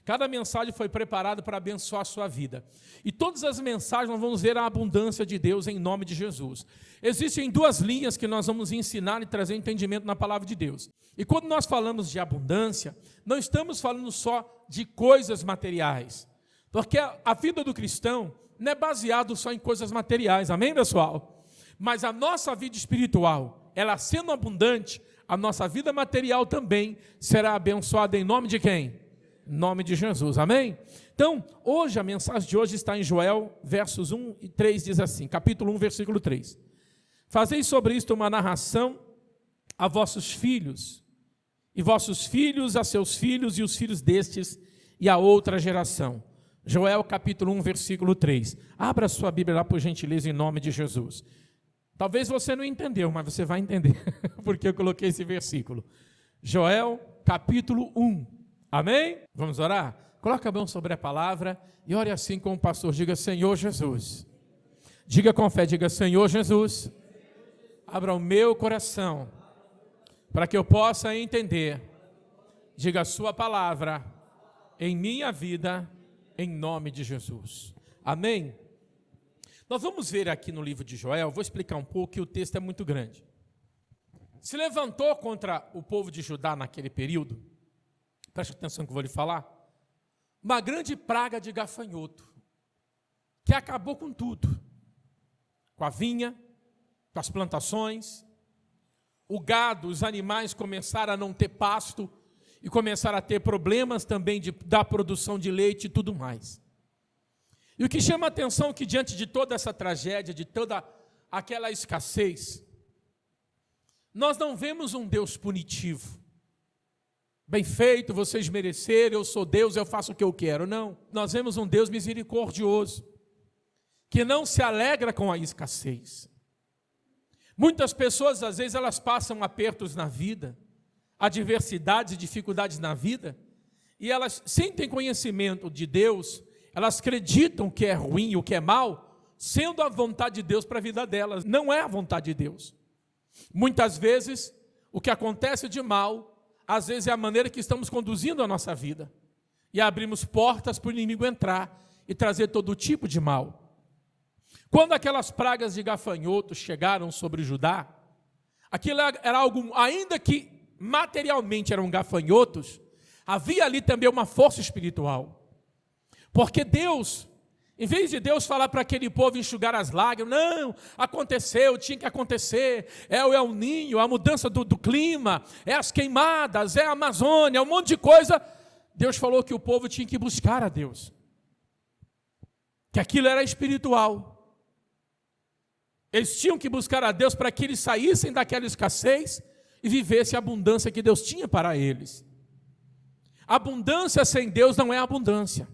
Cada mensagem foi preparada para abençoar a sua vida. E todas as mensagens nós vamos ver a abundância de Deus em nome de Jesus. Existem duas linhas que nós vamos ensinar e trazer entendimento na palavra de Deus. E quando nós falamos de abundância, não estamos falando só de coisas materiais. Porque a vida do cristão não é baseada só em coisas materiais. Amém, pessoal? Mas a nossa vida espiritual, ela sendo abundante, a nossa vida material também será abençoada em nome de quem? Em nome de Jesus, amém? Então, hoje, a mensagem de hoje está em Joel, versos 1 e 3, diz assim, capítulo 1, versículo 3. Fazei sobre isto uma narração a vossos filhos, e vossos filhos a seus filhos, e os filhos destes, e a outra geração. Joel, capítulo 1, versículo 3. Abra sua Bíblia lá, por gentileza, em nome de Jesus. Talvez você não entendeu, mas você vai entender, porque eu coloquei esse versículo. Joel, capítulo 1. Amém? Vamos orar? Coloca a mão sobre a palavra e ore assim com o pastor. Diga, Senhor Jesus. Diga com fé, diga, Senhor Jesus. Abra o meu coração para que eu possa entender. Diga a sua palavra em minha vida, em nome de Jesus. Amém? Nós vamos ver aqui no livro de Joel, vou explicar um pouco, que o texto é muito grande. Se levantou contra o povo de Judá naquele período, preste atenção que eu vou lhe falar, uma grande praga de gafanhoto, que acabou com tudo, com a vinha, com as plantações, o gado, os animais começaram a não ter pasto, e começaram a ter problemas também da produção de leite e tudo mais. E o que chama a atenção é que diante de toda essa tragédia, de toda aquela escassez, nós não vemos um Deus punitivo. Bem feito, vocês mereceram, eu sou Deus, eu faço o que eu quero. Não, nós vemos um Deus misericordioso, que não se alegra com a escassez. Muitas pessoas, às vezes, elas passam apertos na vida, adversidades e dificuldades na vida, e elas, sem ter conhecimento de Deus, elas acreditam que é ruim, o que é mal, sendo a vontade de Deus para a vida delas. Não é a vontade de Deus. Muitas vezes, o que acontece de mal, às vezes é a maneira que estamos conduzindo a nossa vida. E abrimos portas para o inimigo entrar e trazer todo tipo de mal. Quando aquelas pragas de gafanhotos chegaram sobre Judá, aquilo era algo, ainda que materialmente eram gafanhotos, havia ali também uma força espiritual. Porque Deus, em vez de Deus falar para aquele povo enxugar as lágrimas, não, aconteceu, tinha que acontecer, é o El Ninho, a mudança do clima, é as queimadas, é a Amazônia, um monte de coisa. Deus falou que o povo tinha que buscar a Deus, que aquilo era espiritual. Eles tinham que buscar a Deus para que eles saíssem daquela escassez e vivessem a abundância que Deus tinha para eles. Abundância sem Deus não é abundância.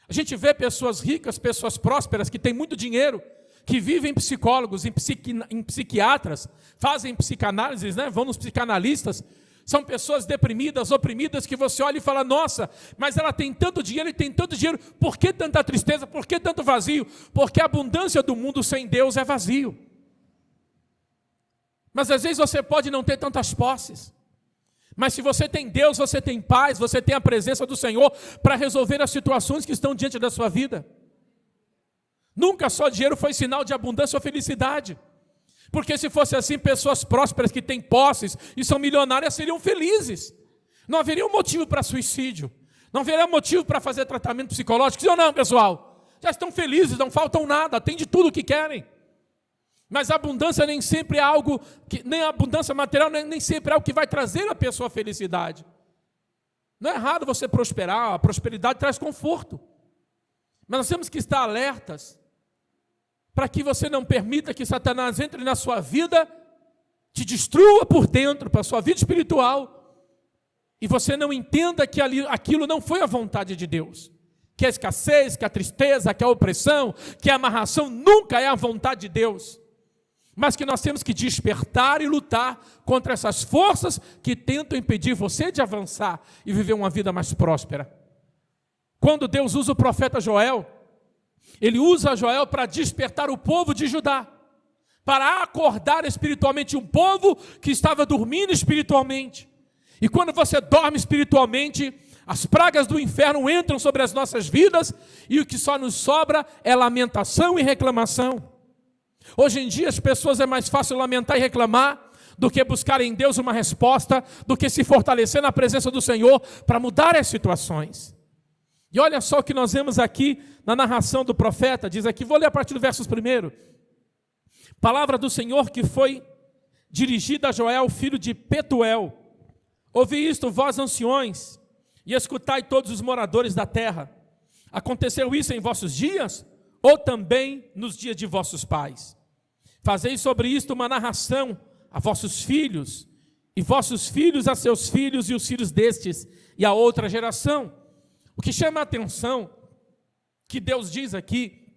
A gente vê pessoas ricas, pessoas prósperas, que têm muito dinheiro, que vivem psicólogos, em psiquiatras, fazem psicanálises, né? Vão nos psicanalistas. São pessoas deprimidas, oprimidas, que você olha e fala, nossa, mas ela tem tanto dinheiro e tem tanto dinheiro, por que tanta tristeza, por que tanto vazio? Porque a abundância do mundo sem Deus é vazio. Mas às vezes você pode não ter tantas posses, mas se você tem Deus, você tem paz, você tem a presença do Senhor para resolver as situações que estão diante da sua vida. Nunca só dinheiro foi sinal de abundância ou felicidade. Porque se fosse assim, pessoas prósperas que têm posses e são milionárias seriam felizes. Não haveria um motivo para suicídio. Não haveria motivo para fazer tratamento psicológico. Sim ou não, pessoal? Já estão felizes, não faltam nada, têm de tudo o que querem. Mas a abundância nem sempre é algo, nem a abundância material nem sempre é algo que vai trazer a pessoa a felicidade. Não é errado você prosperar, a prosperidade traz conforto. Mas nós temos que estar alertas para que você não permita que Satanás entre na sua vida, te destrua por dentro, para a sua vida espiritual, e você não entenda que aquilo não foi a vontade de Deus. Que a escassez, que a tristeza, que a opressão, que a amarração nunca é a vontade de Deus. Mas que nós temos que despertar e lutar contra essas forças que tentam impedir você de avançar e viver uma vida mais próspera. Quando Deus usa o profeta Joel, Ele usa Joel para despertar o povo de Judá, para acordar espiritualmente um povo que estava dormindo espiritualmente. E quando você dorme espiritualmente, As pragas do inferno entram sobre as nossas vidas e o que só nos sobra é lamentação e reclamação. Hoje em dia as pessoas é mais fácil lamentar e reclamar do que buscar em Deus uma resposta, do que se fortalecer na presença do Senhor para mudar as situações. E olha só o que nós vemos aqui na narração do profeta, diz aqui, vou ler a partir do verso 1. Palavra do Senhor que foi dirigida a Joel, filho de Petuel. Ouvi isto, vós anciões, e escutai todos os moradores da terra. Aconteceu isso em vossos dias, ou também nos dias de vossos pais? Fazei sobre isto uma narração a vossos filhos, e vossos filhos a seus filhos, e os filhos destes, e a outra geração. O que chama a atenção, que Deus diz aqui,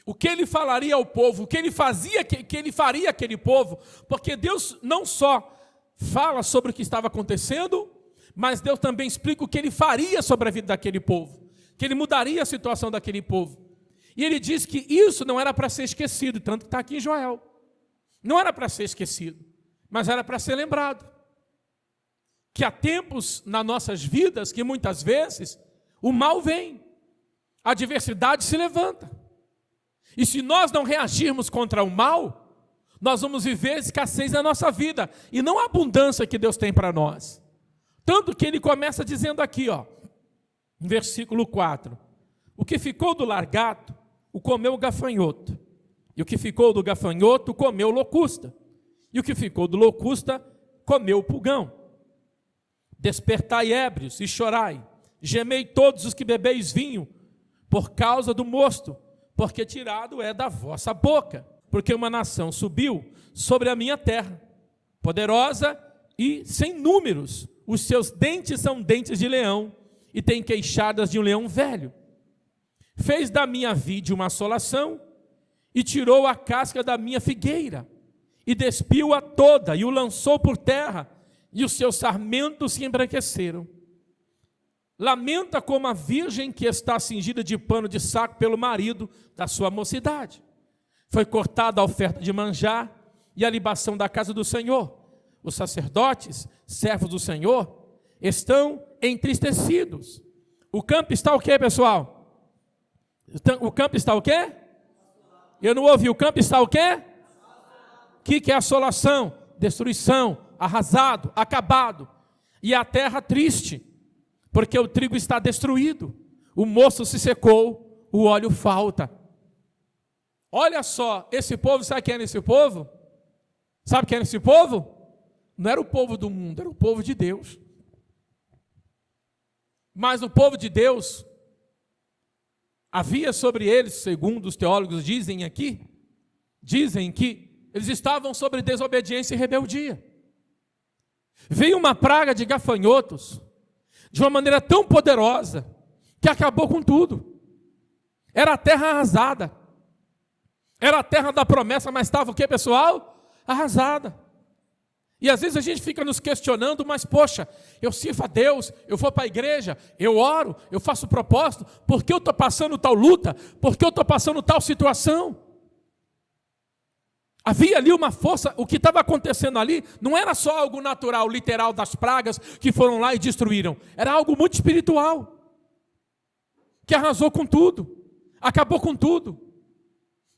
o que ele falaria ao povo, o que ele fazia, que ele faria aquele povo, porque Deus não só fala sobre o que estava acontecendo, mas Deus também explica o que ele faria sobre a vida daquele povo, que ele mudaria a situação daquele povo. E ele diz que isso não era para ser esquecido, tanto que está aqui em Joel. Não era para ser esquecido, mas era para ser lembrado. Que há tempos nas nossas vidas que muitas vezes o mal vem, a adversidade se levanta. E se nós não reagirmos contra o mal, nós vamos viver escassez na nossa vida, e não a abundância que Deus tem para nós. Tanto que ele começa dizendo aqui, ó, em versículo 4, o que ficou do largato, o comeu o gafanhoto, e o que ficou do gafanhoto, comeu locusta, e o que ficou do locusta, comeu o pulgão. Despertai ébrios e chorai, gemei todos os que bebeis vinho, por causa do mosto, porque tirado é da vossa boca, porque uma nação subiu sobre a minha terra, poderosa e sem números, os seus dentes são dentes de leão, e tem queixadas de um leão velho. Fez da minha vide uma assolação, e tirou a casca da minha figueira, e despiu-a toda, e o lançou por terra, e os seus sarmentos se embranqueceram. Lamenta como a virgem que está cingida de pano de saco pelo marido da sua mocidade. Foi cortada a oferta de manjar e a libação da casa do Senhor. Os sacerdotes, servos do Senhor, estão entristecidos. O campo está o quê, pessoal? O campo está o quê? Eu não ouvi. O campo está o quê? O que é assolação? Destruição, arrasado, acabado. E a terra triste, porque o trigo está destruído, o mosto se secou, o óleo falta. Olha só, esse povo, sabe quem era esse povo? Sabe quem era esse povo? Não era o povo do mundo, era o povo de Deus. Mas o povo de Deus, havia sobre eles, segundo os teólogos dizem que eles estavam sobre desobediência e rebeldia. Veio uma praga de gafanhotos, de uma maneira tão poderosa, que acabou com tudo. Era a terra arrasada. Era a terra da promessa, mas estava o que, pessoal? Arrasada. E às vezes a gente fica nos questionando, mas poxa, eu sirvo a Deus, eu vou para a igreja, eu oro, eu faço propósito, por que eu estou passando tal luta? Por que eu estou passando tal situação? Havia ali uma força, o que estava acontecendo ali não era só algo natural, literal, das pragas que foram lá e destruíram. Era algo muito espiritual, que arrasou com tudo, acabou com tudo.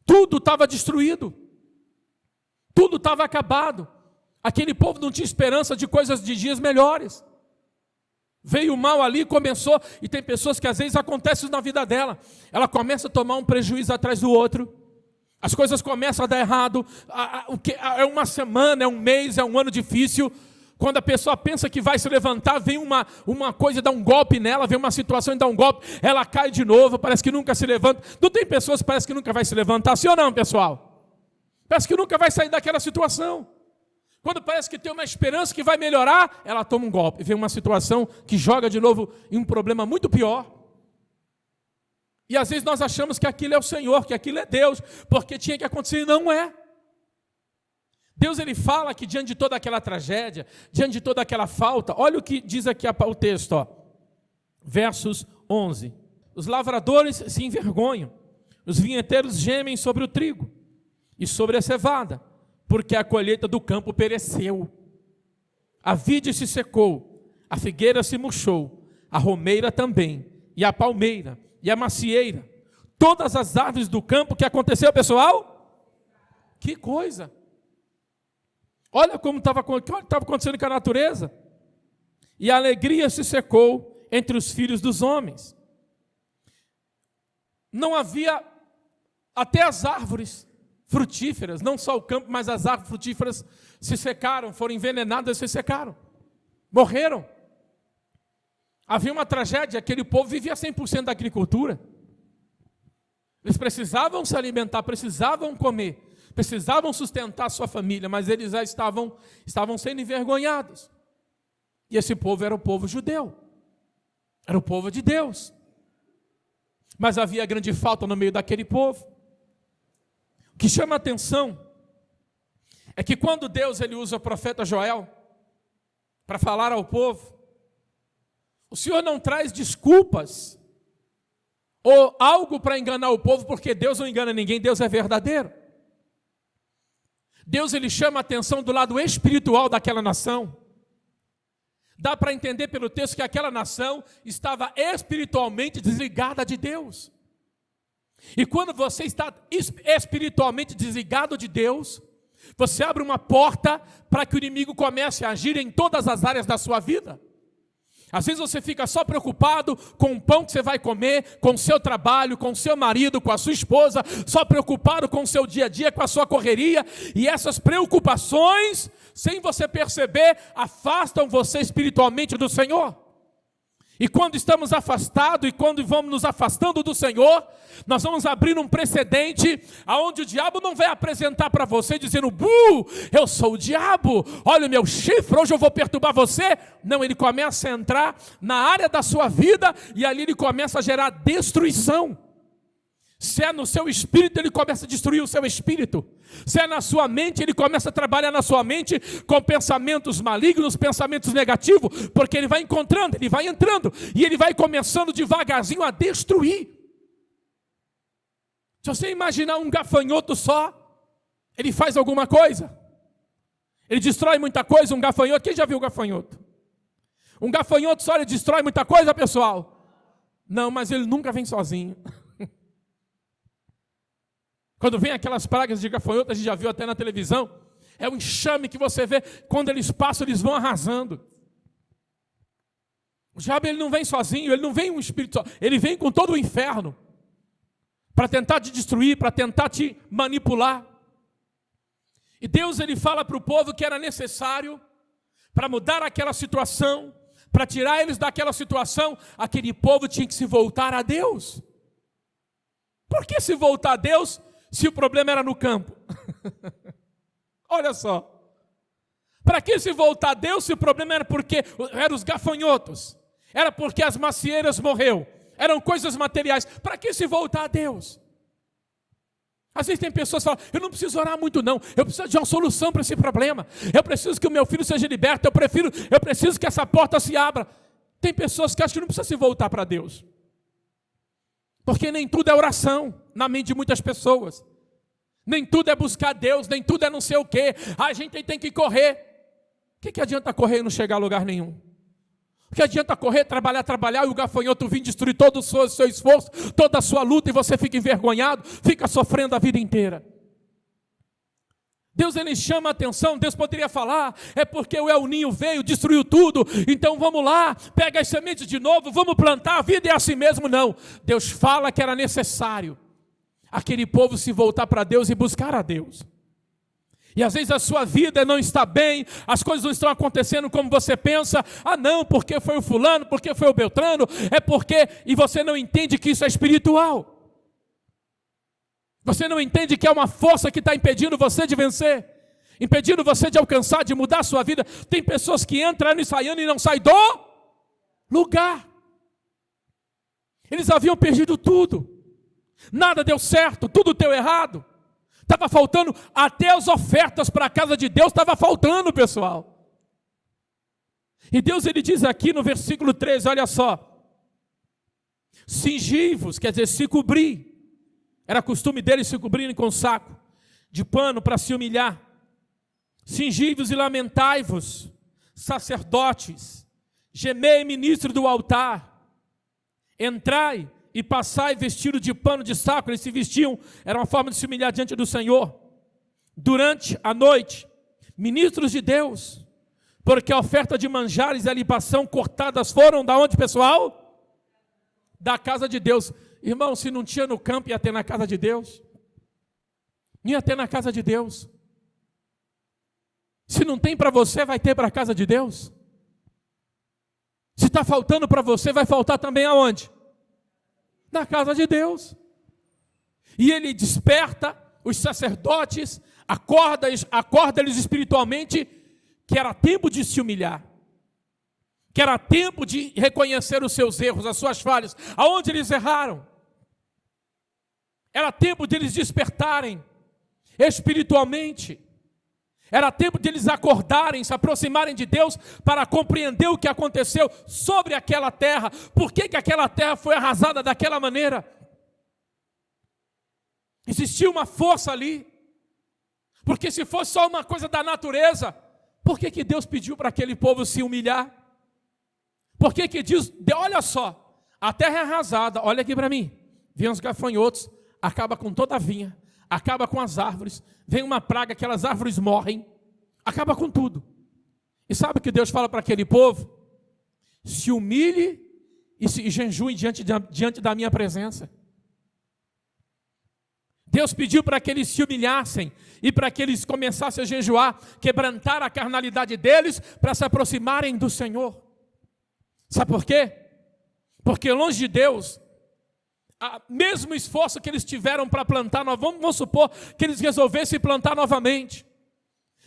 Tudo estava destruído, tudo estava acabado. Aquele povo não tinha esperança de coisas de dias melhores. Veio o mal ali, começou, e tem pessoas que às vezes acontece na vida dela. Ela começa a tomar um prejuízo atrás do outro. As coisas começam a dar errado, é uma semana, é um mês, é um ano difícil. Quando a pessoa pensa que vai se levantar, vem uma coisa, dá um golpe nela, vem uma situação e dá um golpe, ela cai de novo, parece que nunca se levanta. Não tem pessoas que parece que nunca vai se levantar, sim ou não, pessoal? Parece que nunca vai sair daquela situação. Quando parece que tem uma esperança que vai melhorar, ela toma um golpe, vem uma situação que joga de novo em um problema muito pior. E às vezes nós achamos que aquilo é o Senhor, que aquilo é Deus, porque tinha que acontecer e não é. Deus, ele fala que diante de toda aquela tragédia, diante de toda aquela falta, olha o que diz aqui o texto, ó, versos 11. Os lavradores se envergonham, os vinheteiros gemem sobre o trigo e sobre a cevada, porque a colheita do campo pereceu. A vide se secou, a figueira se murchou, a romeira também, e a palmeira, e a macieira, todas as árvores do campo. Que aconteceu, pessoal? Que coisa! Olha como estava acontecendo com a natureza. E a alegria se secou entre os filhos dos homens. Não havia, até as árvores frutíferas, não só o campo, mas as árvores frutíferas se secaram, foram envenenadas e se secaram, morreram. Havia uma tragédia, aquele povo vivia 100% da agricultura. Eles precisavam se alimentar, precisavam comer, precisavam sustentar sua família, mas eles já estavam sendo envergonhados. E esse povo era o povo judeu, era o povo de Deus. Mas havia grande falta no meio daquele povo. O que chama a atenção é que quando Deus ele usa o profeta Joel para falar ao povo, o Senhor não traz desculpas ou algo para enganar o povo, porque Deus não engana ninguém, Deus é verdadeiro. Deus ele chama a atenção do lado espiritual daquela nação. Dá para entender pelo texto que aquela nação estava espiritualmente desligada de Deus. E quando você está espiritualmente desligado de Deus, você abre uma porta para que o inimigo comece a agir em todas as áreas da sua vida. Às vezes você fica só preocupado com o pão que você vai comer, com o seu trabalho, com o seu marido, com a sua esposa, só preocupado com o seu dia a dia, com a sua correria, e essas preocupações, sem você perceber, afastam você espiritualmente do Senhor. E quando estamos afastados, e quando vamos nos afastando do Senhor, nós vamos abrir um precedente, aonde o diabo não vai apresentar para você, dizendo, eu sou o diabo, olha o meu chifre, hoje eu vou perturbar você. Não, ele começa a entrar na área da sua vida, e ali ele começa a gerar destruição. Se é no seu espírito, ele começa a destruir o seu espírito. Se é na sua mente, ele começa a trabalhar na sua mente com pensamentos malignos, pensamentos negativos, porque ele vai encontrando, ele vai entrando, e ele vai começando devagarzinho a destruir. Se você imaginar um gafanhoto só, ele faz alguma coisa? Ele destrói muita coisa, um gafanhoto. Quem já viu gafanhoto? Um gafanhoto só, ele destrói muita coisa, pessoal? Não, mas ele nunca vem sozinho. Quando vem aquelas pragas de gafanhoto, a gente já viu até na televisão, é um enxame que você vê, quando eles passam, eles vão arrasando. O diabo ele não vem sozinho, ele não vem um espírito só, ele vem com todo o inferno, para tentar te destruir, para tentar te manipular. E Deus ele fala para o povo que era necessário, para mudar aquela situação, para tirar eles daquela situação, aquele povo tinha que se voltar a Deus. Por que se voltar a Deus, se o problema era no campo? Olha só. Para que se voltar a Deus, se o problema era porque eram os gafanhotos? Era porque as macieiras morreu? Eram coisas materiais. Para que se voltar a Deus? Às vezes tem pessoas que falam, eu não preciso orar muito não, eu preciso de uma solução para esse problema. Eu preciso que o meu filho seja liberto, eu preciso que essa porta se abra. Tem pessoas que acham que não precisa se voltar para Deus. Porque nem tudo é oração na mente de muitas pessoas. Nem tudo é buscar Deus, nem tudo é não sei o quê. A gente tem que correr. O que adianta correr e não chegar a lugar nenhum? O que adianta correr, trabalhar e o gafanhoto vir destruir todo o seu esforço, toda a sua luta, e você fica envergonhado, fica sofrendo a vida inteira. Deus ele chama a atenção, Deus poderia falar, é porque o El Ninho veio, destruiu tudo, então vamos lá, pega as sementes de novo, vamos plantar, a vida é assim mesmo. Não, Deus fala que era necessário aquele povo se voltar para Deus e buscar a Deus. E às vezes a sua vida não está bem, as coisas não estão acontecendo como você pensa, não, porque foi o fulano, porque foi o Beltrano, é porque, e você não entende que isso é espiritual. Você não entende que é uma força que está impedindo você de vencer, impedindo você de alcançar, de mudar a sua vida. Tem pessoas que entram ensaiando e não saem do lugar. Eles haviam perdido tudo, nada deu certo, tudo deu errado. Estava faltando, até as ofertas para a casa de Deus estava faltando, pessoal. E Deus ele diz aqui no versículo 13, olha só. Cingivos, quer dizer, se cobrir. Era costume deles se cobrirem com saco de pano para se humilhar. Cingivos e lamentai-vos, sacerdotes, gemei, ministro do altar, entrai e passai vestido de pano de saco. Eles se vestiam, era uma forma de se humilhar diante do Senhor. Durante a noite, ministros de Deus, porque a oferta de manjares e a libação cortadas foram da onde, pessoal? Da casa de Deus. Irmão, se não tinha no campo, ia ter na casa de Deus. Ia ter na casa de Deus. Se não tem para você, vai ter para a casa de Deus. Se está faltando para você, vai faltar também aonde? Na casa de Deus. E ele desperta os sacerdotes, acorda eles espiritualmente, que era tempo de se humilhar, que era tempo de reconhecer os seus erros, as suas falhas, aonde eles erraram. Era tempo de eles despertarem espiritualmente. Era tempo de eles acordarem, se aproximarem de Deus para compreender o que aconteceu sobre aquela terra. Por que aquela terra foi arrasada daquela maneira? Existia uma força ali. Porque se fosse só uma coisa da natureza, por que Deus pediu para aquele povo se humilhar? Por que diz, olha só, a terra é arrasada, olha aqui para mim. Vem os gafanhotos, acaba com toda a vinha, acaba com as árvores, vem uma praga, aquelas árvores morrem, acaba com tudo. E sabe o que Deus fala para aquele povo? Se humilhe e jejue diante da minha presença. Deus pediu para que eles se humilhassem e para que eles começassem a jejuar, quebrantar a carnalidade deles para se aproximarem do Senhor. Sabe por quê? Porque longe de Deus, mesmo esforço que eles tiveram para plantar, vamos supor que eles resolvessem plantar novamente,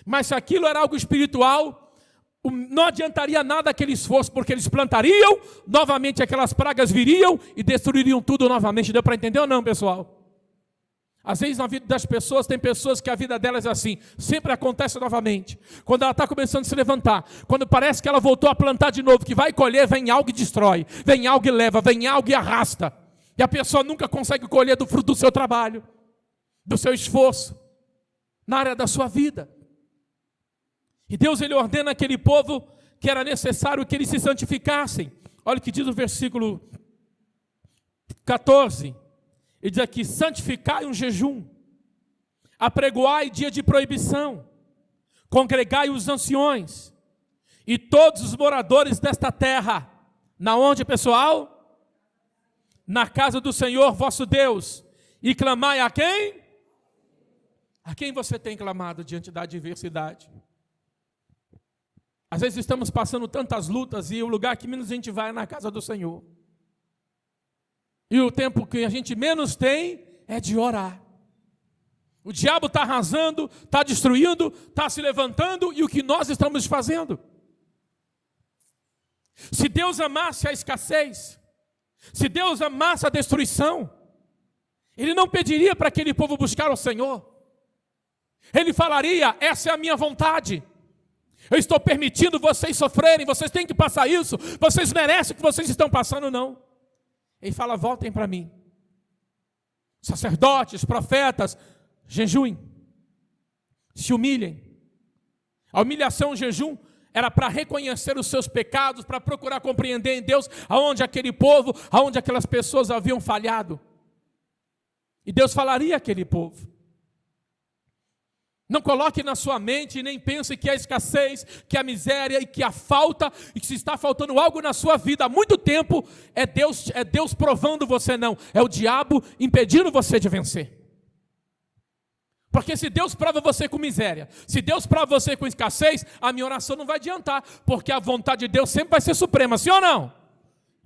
mas se aquilo era algo espiritual, não adiantaria nada aquele esforço, porque eles plantariam, novamente aquelas pragas viriam e destruiriam tudo novamente. Deu para entender ou não, pessoal? Às vezes na vida das pessoas, tem pessoas que a vida delas é assim, sempre acontece novamente. Quando ela está começando a se levantar, quando parece que ela voltou a plantar de novo, que vai colher, vem algo e destrói, vem algo e leva, vem algo e arrasta. E a pessoa nunca consegue colher do fruto do seu trabalho, do seu esforço, na área da sua vida. E Deus, ele ordena àquele povo que era necessário que eles se santificassem. Olha o que diz o versículo 14. Ele diz aqui, santificai um jejum, apregoai dia de proibição, congregai os anciões e todos os moradores desta terra. Na onde, pessoal? Na casa do Senhor vosso Deus. E clamai a quem? A quem você tem clamado diante da adversidade? Às vezes estamos passando tantas lutas e o lugar que menos a gente vai é na casa do Senhor. E o tempo que a gente menos tem é de orar. O diabo está arrasando, está destruindo, está se levantando, e o que nós estamos fazendo? Se Deus amasse a escassez, se Deus amasse a destruição, Ele não pediria para aquele povo buscar o Senhor. Ele falaria, essa é a minha vontade. Eu estou permitindo vocês sofrerem, vocês têm que passar isso, vocês merecem o que vocês estão passando, não. Ele fala, voltem para mim. Sacerdotes, profetas, jejuem, se humilhem. A humilhação, o jejum, era para reconhecer os seus pecados, para procurar compreender em Deus aonde aquele povo, aonde aquelas pessoas haviam falhado. E Deus falaria àquele povo. Não coloque na sua mente, nem pense que a escassez, que a miséria e que a falta, e que se está faltando algo na sua vida há muito tempo, é Deus provando você, não. É o diabo impedindo você de vencer. Porque se Deus prova você com miséria, se Deus prova você com escassez, a minha oração não vai adiantar, porque a vontade de Deus sempre vai ser suprema, sim ou não?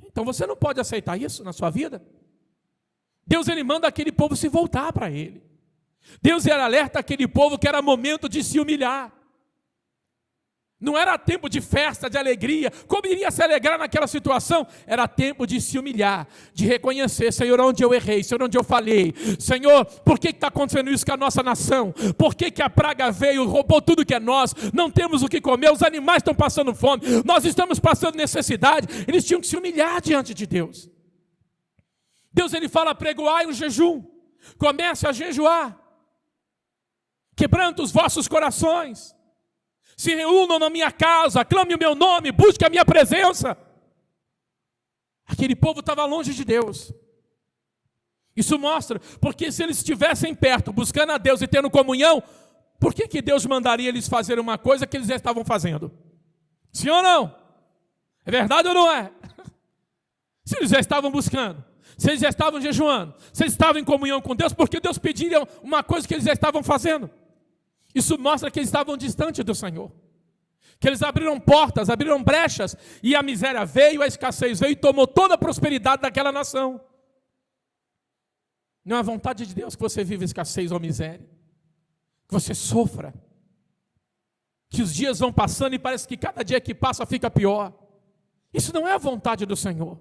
Então você não pode aceitar isso na sua vida. Deus, ele manda aquele povo se voltar para Ele. Deus era alerta aquele povo que era momento de se humilhar. Não era tempo de festa, de alegria. Como iria se alegrar naquela situação? Era tempo de se humilhar, de reconhecer, Senhor, onde eu errei, Senhor, onde eu falhei. Senhor, por que está acontecendo isso com a nossa nação? Por que a praga veio, roubou tudo que é nosso? Não temos o que comer, os animais estão passando fome, nós estamos passando necessidade. Eles tinham que se humilhar diante de Deus. Deus, ele fala, pregoai o jejum. Comece a jejuar. Quebranta os vossos corações. Se reúnam na minha casa, clame o meu nome, busque a minha presença. Aquele povo estava longe de Deus. Isso mostra, porque se eles estivessem perto, buscando a Deus e tendo comunhão, por que Deus mandaria eles fazerem uma coisa que eles já estavam fazendo? Sim ou não? É verdade ou não é? Se eles já estavam buscando, se eles já estavam jejuando, se eles estavam em comunhão com Deus, por que Deus pediria uma coisa que eles já estavam fazendo? Isso mostra que eles estavam distantes do Senhor. Que eles abriram portas, abriram brechas, e a miséria veio, a escassez veio e tomou toda a prosperidade daquela nação. Não é a vontade de Deus que você viva escassez ou miséria, que você sofra, que os dias vão passando e parece que cada dia que passa fica pior. Isso não é a vontade do Senhor.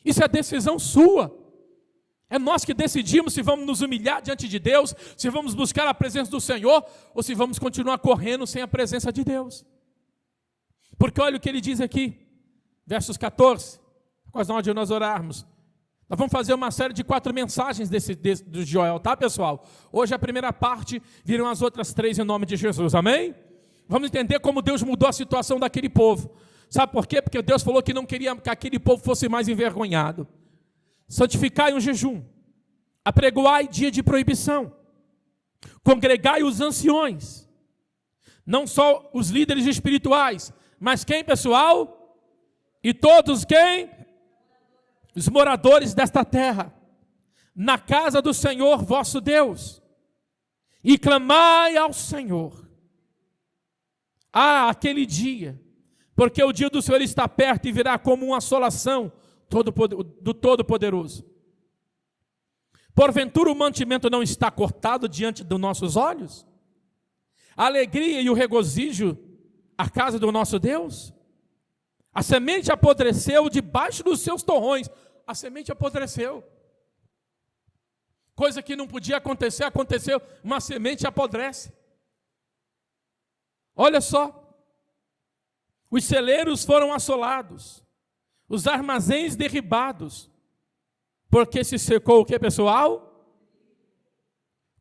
Isso é decisão sua. É nós que decidimos se vamos nos humilhar diante de Deus, se vamos buscar a presença do Senhor, ou se vamos continuar correndo sem a presença de Deus. Porque olha o que ele diz aqui, versos 14, quase na hora de nós orarmos. Nós vamos fazer uma série de 4 mensagens do Joel, tá, pessoal? Hoje a primeira parte, viram as outras 3 em nome de Jesus, amém? Vamos entender como Deus mudou a situação daquele povo. Sabe por quê? Porque Deus falou que não queria que aquele povo fosse mais envergonhado. Santificai um jejum, apregoai dia de proibição, congregai os anciões, não só os líderes espirituais, mas quem, pessoal? E todos quem? Os moradores desta terra, na casa do Senhor vosso Deus, e clamai ao Senhor. Aquele dia, porque o dia do Senhor está perto e virá como uma assolação do Todo-Poderoso. Porventura o mantimento não está cortado diante dos nossos olhos? A alegria e o regozijo, a casa do nosso Deus? A semente apodreceu debaixo dos seus torrões. A semente apodreceu. Coisa que não podia acontecer, aconteceu. Uma semente apodrece. Olha só. Os celeiros foram assolados. Os armazéns derribados. Porque se secou o que, pessoal?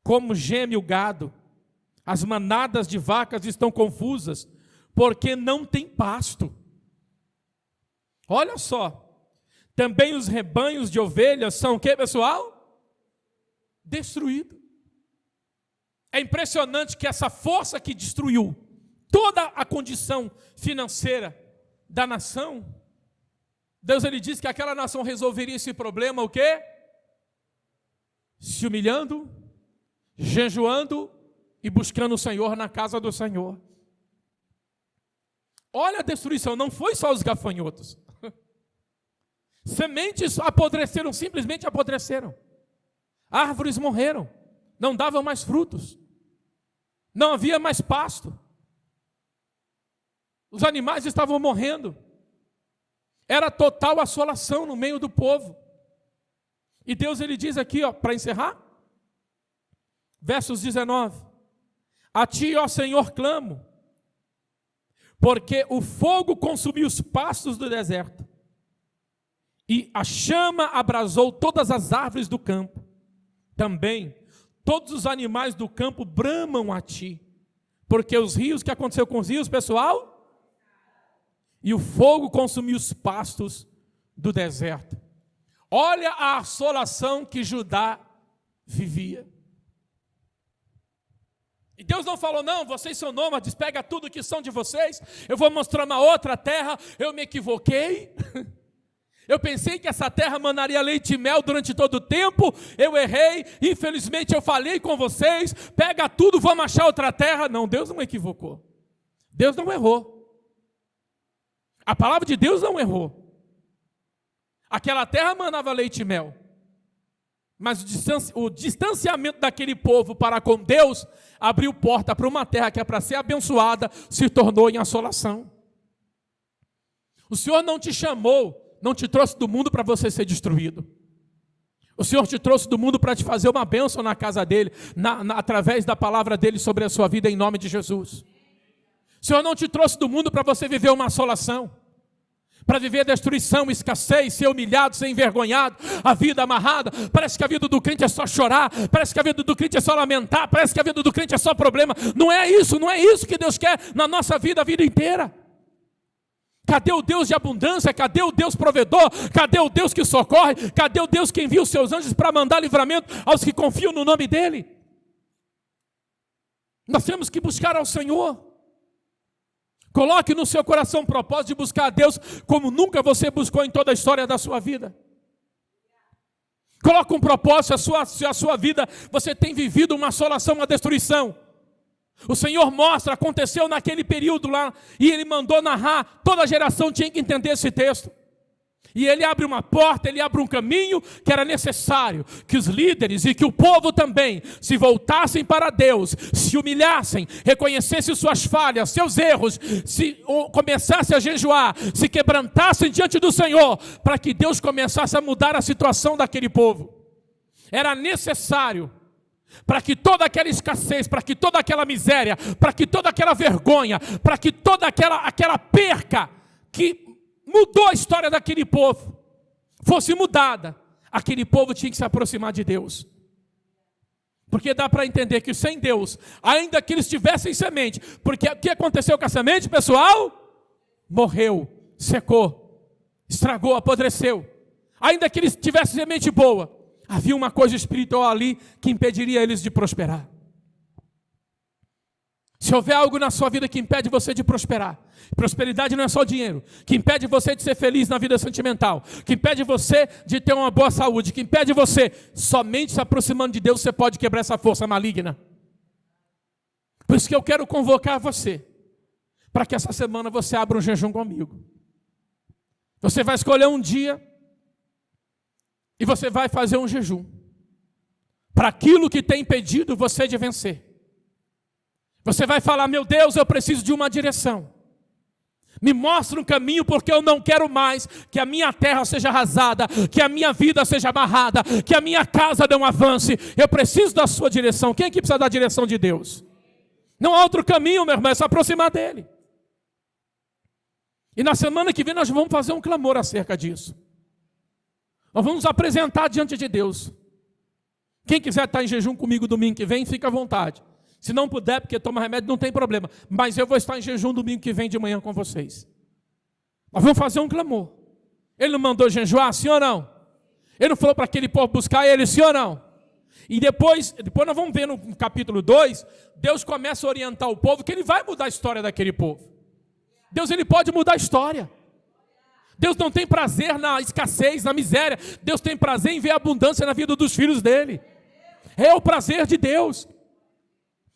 Como geme o gado. As manadas de vacas estão confusas. Porque não tem pasto. Olha só. Também os rebanhos de ovelhas são o que, pessoal? Destruídos. É impressionante que essa força que destruiu toda a condição financeira da nação, Deus ele diz que aquela nação resolveria esse problema o quê? Se humilhando, jejuando e buscando o Senhor na casa do Senhor. Olha a destruição, não foi só os gafanhotos. Sementes apodreceram, simplesmente apodreceram. Árvores morreram, não davam mais frutos. Não havia mais pasto. Os animais estavam morrendo. Era total assolação no meio do povo. E Deus ele diz aqui, para encerrar, versos 19: A ti, ó Senhor, clamo, porque o fogo consumiu os pastos do deserto, e a chama abrasou todas as árvores do campo. Também todos os animais do campo bramam a ti, porque os rios, o que aconteceu com os rios, pessoal? E o fogo consumiu os pastos do deserto. Olha a assolação que Judá vivia. E Deus não falou, não, vocês são nômades, pega tudo que são de vocês, eu vou mostrar uma outra terra, eu me equivoquei. Eu pensei que essa terra manaria leite e mel durante todo o tempo, eu errei, infelizmente eu falei com vocês, pega tudo, vamos achar outra terra. Não, Deus não equivocou. Deus não errou. A palavra de Deus não errou. Aquela terra manava leite e mel. Mas o distanciamento daquele povo para com Deus abriu porta para uma terra que é para ser abençoada, se tornou em assolação. O Senhor não te chamou, não te trouxe do mundo para você ser destruído. O Senhor te trouxe do mundo para te fazer uma bênção na casa dele, através da palavra dele sobre a sua vida, em nome de Jesus. O Senhor não te trouxe do mundo para você viver uma assolação. para viver destruição, escassez, ser humilhado, ser envergonhado, a vida amarrada. Parece que a vida do crente é só chorar, parece que a vida do crente é só lamentar, parece que a vida do crente é só problema. Não é isso que Deus quer na nossa vida a vida inteira. Cadê o Deus de abundância? Cadê o Deus provedor? Cadê o Deus que socorre? Cadê o Deus que envia os seus anjos para mandar livramento aos que confiam no nome dEle? Nós temos que buscar ao Senhor. Coloque no seu coração o propósito de buscar a Deus como nunca você buscou em toda a história da sua vida. Coloque um propósito, a sua vida, você tem vivido uma assolação, uma destruição. O Senhor mostra, aconteceu naquele período lá, e Ele mandou narrar, toda a geração tinha que entender esse texto. E Ele abre uma porta, Ele abre um caminho que era necessário que os líderes e que o povo também se voltassem para Deus, se humilhassem, reconhecessem suas falhas, seus erros, começassem a jejuar, se quebrantassem diante do Senhor, para que Deus começasse a mudar a situação daquele povo. Era necessário para que toda aquela escassez, para que toda aquela miséria, para que toda aquela vergonha, para que toda aquela perca que mudou a história daquele povo fosse mudada, aquele povo tinha que se aproximar de Deus. Porque dá para entender que sem Deus, ainda que eles tivessem semente, porque o que aconteceu com a semente, pessoal? Morreu, secou, estragou, apodreceu. Ainda que eles tivessem semente boa, havia uma coisa espiritual ali que impediria eles de prosperar. Se houver algo na sua vida que impede você de prosperar, prosperidade não é só dinheiro, que impede você de ser feliz na vida sentimental, que impede você de ter uma boa saúde, que impede você, somente se aproximando de Deus, você pode quebrar essa força maligna. Por isso que eu quero convocar você, para que essa semana você abra um jejum comigo. Você vai escolher um dia, e você vai fazer um jejum, para aquilo que tem impedido você de vencer. Você vai falar: meu Deus, eu preciso de uma direção. Me mostra um caminho, porque eu não quero mais que a minha terra seja arrasada, que a minha vida seja amarrada, que a minha casa não avance. Eu preciso da sua direção. Quem aqui precisa da direção de Deus? Não há outro caminho, meu irmão, é se aproximar dEle. E na semana que vem nós vamos fazer um clamor acerca disso. Nós vamos nos apresentar diante de Deus. Quem quiser estar em jejum comigo domingo que vem, fica à vontade. Se não puder, porque toma remédio, não tem problema. Mas eu vou estar em jejum domingo que vem de manhã com vocês. Nós vamos fazer um clamor. Ele não mandou jejuar, sim ou não? Ele não falou para aquele povo buscar ele, sim ou não? E depois nós vamos ver no capítulo 2, Deus começa a orientar o povo, que Ele vai mudar a história daquele povo. Deus, Ele pode mudar a história. Deus não tem prazer na escassez, na miséria. Deus tem prazer em ver a abundância na vida dos filhos dEle. É o prazer de Deus.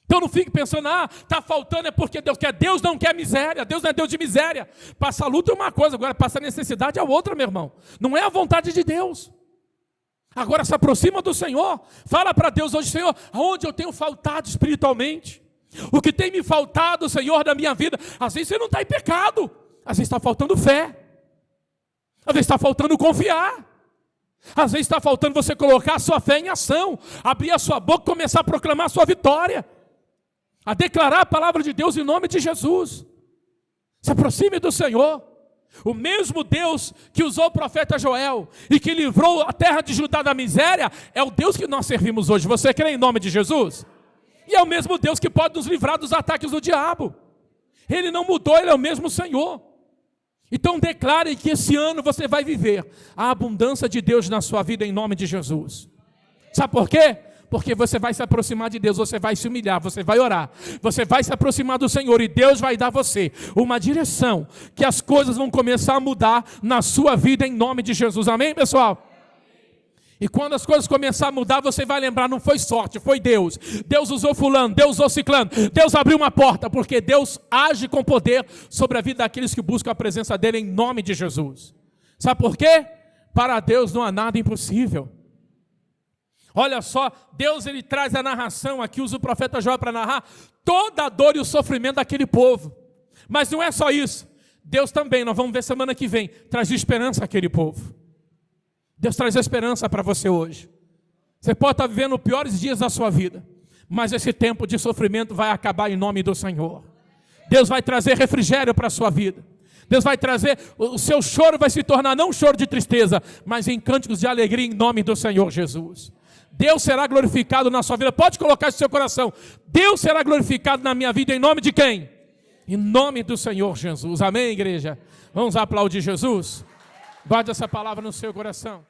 Então não fique pensando: está faltando é porque Deus quer. Deus não quer miséria, Deus não é Deus de miséria. Passar luta é uma coisa, agora passar necessidade é outra, meu irmão. Não é a vontade de Deus. Agora se aproxima do Senhor, fala para Deus hoje: Senhor, aonde eu tenho faltado espiritualmente? O que tem me faltado, Senhor, da minha vida? Às vezes você não está em pecado, às vezes está faltando fé, às vezes está faltando confiar. Às vezes está faltando você colocar a sua fé em ação, abrir a sua boca e começar a proclamar a sua vitória, a declarar a palavra de Deus em nome de Jesus. Se aproxime do Senhor. O mesmo Deus que usou o profeta Joel e que livrou a terra de Judá da miséria, é o Deus que nós servimos hoje. Você crê em nome de Jesus? E é o mesmo Deus que pode nos livrar dos ataques do diabo. Ele não mudou, Ele é o mesmo Senhor. Então declare que esse ano você vai viver a abundância de Deus na sua vida em nome de Jesus. Sabe por quê? Porque você vai se aproximar de Deus, você vai se humilhar, você vai orar, você vai se aproximar do Senhor e Deus vai dar a você uma direção, que as coisas vão começar a mudar na sua vida em nome de Jesus. Amém, pessoal? E quando as coisas começarem a mudar, você vai lembrar: não foi sorte, foi Deus. Deus usou fulano, Deus usou ciclano, Deus abriu uma porta, porque Deus age com poder sobre a vida daqueles que buscam a presença dEle em nome de Jesus. Sabe por quê? Para Deus não há nada impossível. Olha só, Deus ele traz a narração aqui, usa o profeta Joel para narrar toda a dor e o sofrimento daquele povo. Mas não é só isso. Deus também, nós vamos ver semana que vem, traz esperança àquele povo. Deus traz esperança para você hoje. Você pode estar vivendo os piores dias da sua vida, mas esse tempo de sofrimento vai acabar em nome do Senhor. Deus vai trazer refrigério para a sua vida. Deus vai trazer, o seu choro vai se tornar não um choro de tristeza, mas em cânticos de alegria em nome do Senhor Jesus. Deus será glorificado na sua vida. Pode colocar isso no seu coração. Deus será glorificado na minha vida em nome de quem? Em nome do Senhor Jesus. Amém, igreja? Vamos aplaudir Jesus? Guarde essa palavra no seu coração.